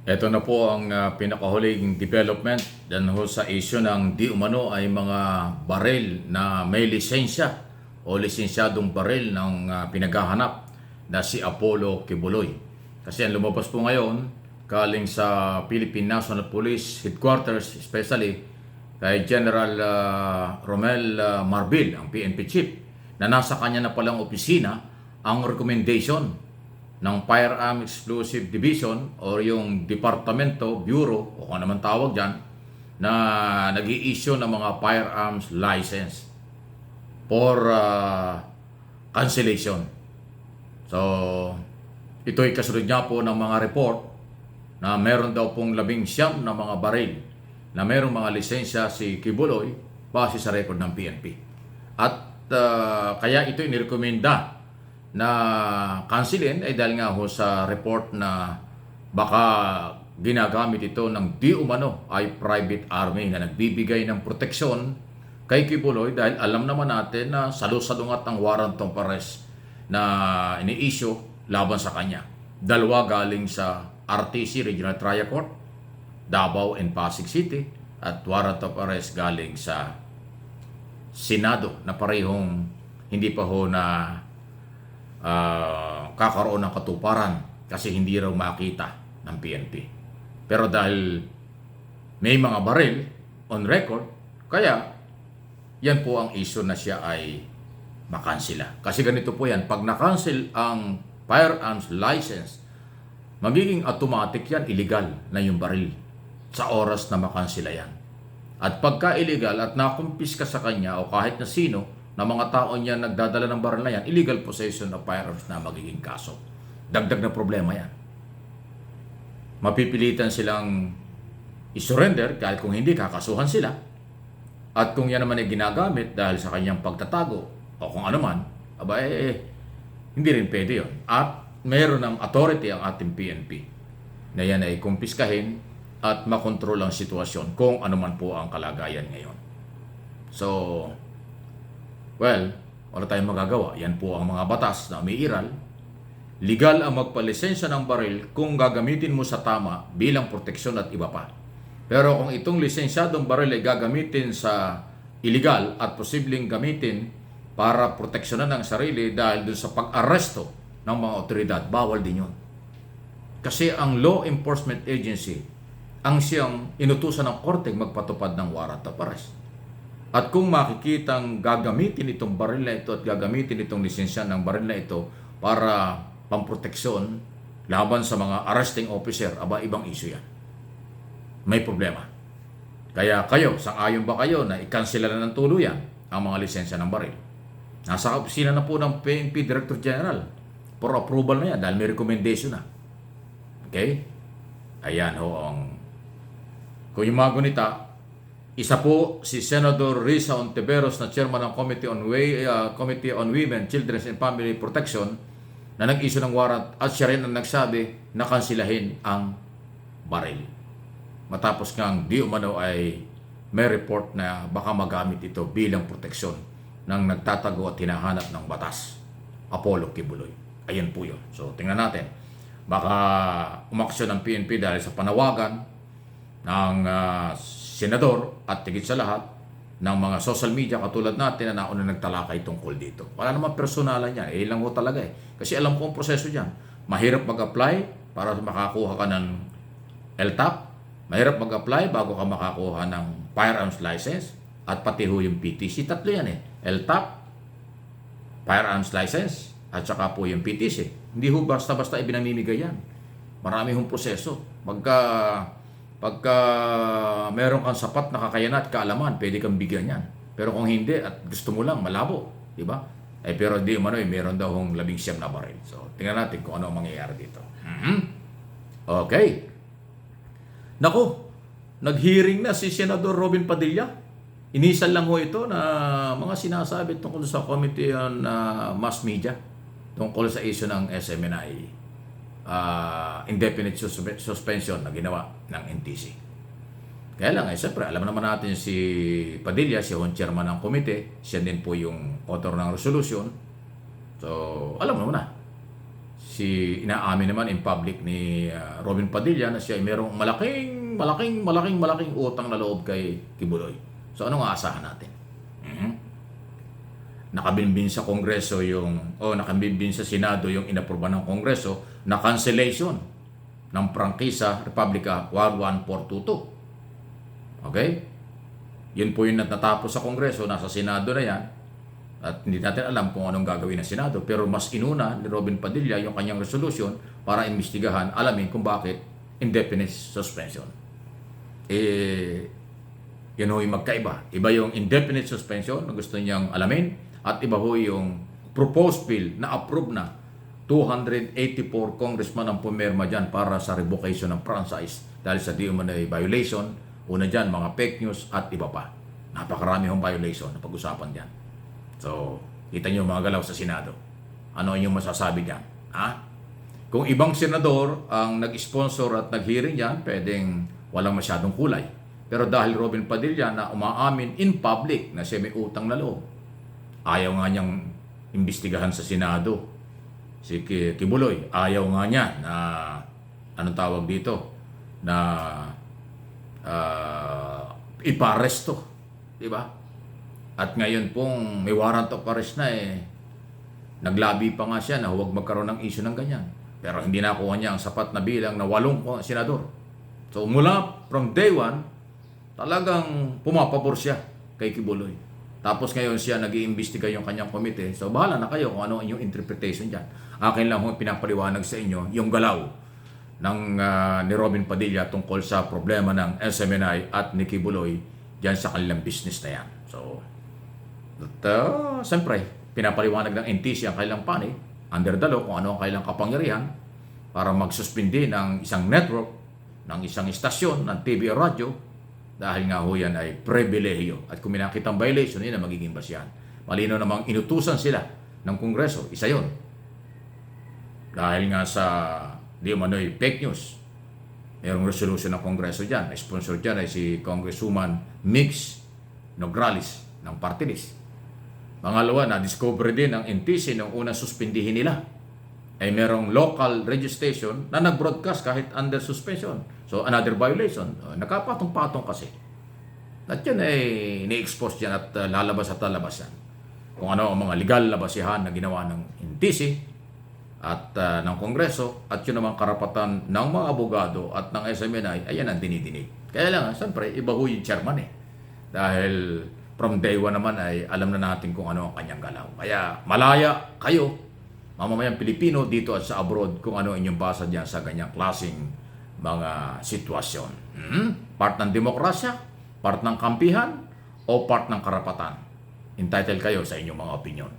Ito na po ang pinakahuling development dyan ho sa issue ng di umano ay mga baril na may lisensya o lisensyadong baril ng pinaghahanap na si Apollo Kibuloy. Kasi ang lumabas po ngayon galing sa Philippine National Police Headquarters, especially kay General Romel Marbil, ang PNP chief, na nasa kanya na palang opisina ang recommendation ng Firearm Exclusive Division o yung Departamento, Bureau o kung naman tawag dyan, na nag-i-issue ng mga firearms license for cancellation. So, ito'y kasunod niya po ng mga report na meron daw pong 19 na mga baril na merong mga lisensya si Kibuloy base sa record ng PNP. At kaya ito'y nirekomenda na cancelin ay dahil nga ho sa report na baka ginagamit ito ng di umano ay private army na nagbibigay ng proteksyon kay Kibuloy dahil alam naman natin na salusalungat ang warrant of arrest na ini-issue laban sa kanya. Dalawa galing sa RTC, Regional Trial Court, Davao and Pasig City, at warrant of arrest galing sa Senado na parehong hindi pa ho na kakaroon ng katuparan kasi hindi raw makita ng PNP. Pero dahil may mga baril on record, kaya yan po ang issue na siya ay makansela. Kasi ganito po yan, pag na-cancel ang firearms license, magiging automatic yan, illegal na yung baril sa oras na makansela yan. At pagka illegal at nakumpiska sa kanya o kahit na sino, na mga tao niya nagdadala ng baril na yan, illegal possession of firearms na magiging kaso. Dagdag na problema yan. Mapipilitan silang isurrender kahit kung hindi, kakasuhan sila. At kung yan naman ay ginagamit dahil sa kanyang pagtatago o kung ano man, hindi rin pwede yun. At mayroon ng authority ang ating PNP na yan ay kumpiskahin at makontrol ang sitwasyon kung ano man po ang kalagayan ngayon. So, well, wala tayong magagawa. Yan po ang mga batas na umiiral. Legal ang magpalisensya ng baril kung gagamitin mo sa tama bilang proteksyon at iba pa. Pero kung itong lisensyadong baril ay gagamitin sa illegal at posibleng gamitin para proteksyonan ng sarili dahil dun sa pag-aresto ng mga otoridad, bawal din yun. Kasi ang law enforcement agency ang siyang inutusan ng korte magpatupad ng warrant of arrest. At kung makikitang gagamitin itong baril na ito at gagamitin itong lisensya ng baril na ito para pamproteksyon laban sa mga arresting officer, ibang issue yan. May problema. Kaya kayo, sang-ayon ba kayo na i-cancela na ng tuluyan ang mga lisensya ng baril? Nasa opisina na po ng PNP Director General for approval na yan dahil may recommendation na. Okay? Ayan ho ang... Kung yung mga gunita, isa po si Senator Risa Ontiveros na chairman ng Committee on Women, Children and Family Protection na nag-issue ng warrant at siya rin ang nagsabi na kansilahin ang baril. Matapos ngang di umano ay may report na baka magamit ito bilang proteksyon ng nagtatago at hinahanap ng batas, Apollo Kibuloy. Ayan po yun. So tingnan natin. Baka umaksyon ng PNP dahil sa panawagan ng senador at tigit sa lahat ng mga social media katulad natin na nauna nagtalakay tungkol dito. Wala naman personalan yan. Lang ho talaga eh. Kasi alam ko ang proseso dyan. Mahirap mag-apply para makakuha ka ng LTAP. Mahirap mag-apply bago ka makakuha ng firearms license. At pati ho yung PTC. Tatlo yan eh. LTAP, firearms license, at saka po yung PTC. Hindi ho basta-basta ibinamimigay yan. Marami hong proseso. Pagka meron kang sapat na kakayanan at kaalaman, pwede kang bigyan yan. Pero kung hindi at gusto mo lang, malabo. Diba? Pero di umano meron daw hong 19 na baril. So, tingnan natin kung ano ang mangyayari dito. Okay. Naku, nag-hearing na si Senador Robin Padilla. Inisan lang ho ito na mga sinasabi tungkol sa Committee on Mass Media, tungkol sa issue ng SMNI. Indefinite suspension na ginawa ng NTC. Kaya lang, siyempre, alam naman natin si Padilla, siya yung chairman ng komite, siya din po yung author ng resolution. So, alam naman na. inaamin naman in public ni Robin Padilla na siya ay merong malaking utang na loob kay Kibuloy. So ano nga asahan natin? Nakabinbin sa Kongreso nakabinbin sa Senado yung inapruba ng Kongreso na cancellation ng prangkisa Republica 11422. Okay? Yun po yung natapos sa Kongreso, nasa Senado na yan. At hindi natin alam kung anong gagawin ng Senado. Pero mas inuna ni Robin Padilla yung kanyang resolution para imbestigahan, alamin kung bakit indefinite suspension. Yun ho yung magkaiba. Iba yung indefinite suspension na gusto niyang alamin at iba ho yung proposed bill na approve na 284 congressman ang pumirma dyan para sa revocation ng franchise dahil sa di umano'y violation. Una dyan, mga fake news at iba pa. Napakarami hong violation na pag-usapan dyan. So, kita nyo mga galaw sa Senado. Ano yung masasabi dyan? Kung ibang senador ang nag-sponsor at nag-hearing dyan, pwedeng walang masyadong kulay. Pero dahil Robin Padilla na umaamin in public na siya may utang na loob, ayaw nga niyang imbestigahan sa Senado. Si Kibuloy, ayaw nga niya na, anong tawag dito, na iparesto. Diba? At ngayon pong may warrant of arrest na naglabi pa nga siya na huwag magkaroon ng issue ng ganyan. Pero hindi nakuha niya ang sapat na bilang na 8 senador. So mula from day one, talagang pumapabor siya kay Kibuloy. Tapos ngayon siya nag-iimbestiga yung kanyang komite. So bahala na kayo kung ano yung interpretation dyan. Akin lang kung pinapaliwanag sa inyo yung galaw ni Robin Padilla tungkol sa problema ng SMNI at ni Kibuloy dyan sa kanilang business na yan. So, siyempre, pinapaliwanag ng NTC ang kailang panig under the law kung ano ang kailang kapangyarihan para magsuspindi ng isang network, ng isang istasyon, ng TV o radyo dahil nga ho yan ay pribilehiyo. At kung minakitang violation, yun ang magiging basyan. Malino namang inutusan sila ng Kongreso. Isa yun. Dahil nga sa di umano'y fake news. Mayroong resolution ng Kongreso dyan. Sponsor dyan ay si Congresswoman Mix Nograles ng party list. Pangalawa, na-discover din ng NTC nung unang suspindihin nila ay merong local registration na nag-broadcast kahit under suspension. So, another violation. Nakapatong-patong kasi. At yan ay ni-expose yan at lalabas at lalabas yan. Kung ano ang mga legal na basihan na ginawa ng NTC at ng Kongreso at yun naman karapatan ng mga abogado at ng SMNI, ayan ang dinidinig. Kaya lang, siyempre, iba ho yung chairman Dahil from day one naman ay alam na natin kung ano ang kanyang galaw. Kaya malaya kayo, mamamayang Pilipino dito at sa abroad, kung ano inyong basa dyan sa ganyang klaseng mga sitwasyon. Part ng demokrasya, part ng kampihan, o part ng karapatan. Entitled kayo sa inyong mga opinion.